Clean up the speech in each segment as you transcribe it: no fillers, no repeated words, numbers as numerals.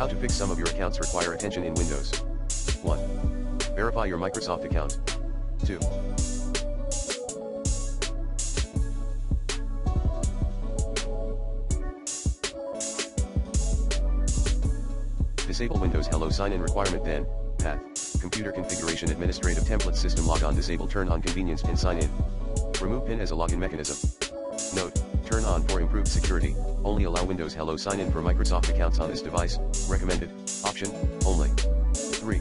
How to fix some of your accounts require attention in Windows. 1. Verify your Microsoft account. 2. Disable Windows Hello Sign-In requirement. Then, Path, Computer Configuration Administrative Template System Logon Disable Turn on Convenience PIN Sign-In. Remove PIN as a login mechanism. Note, turn on for improved security, only allow Windows Hello Sign-In for Microsoft accounts on this device, recommended, option, only. 3.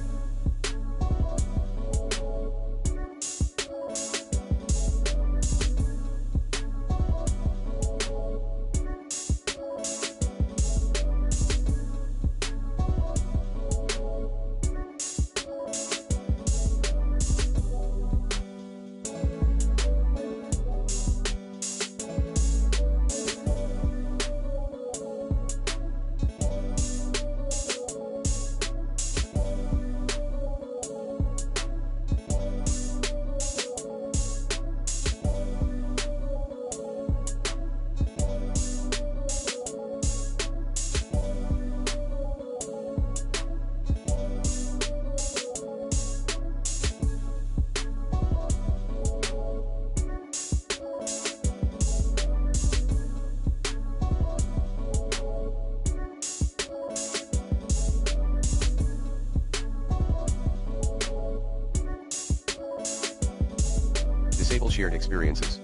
Disable shared experiences.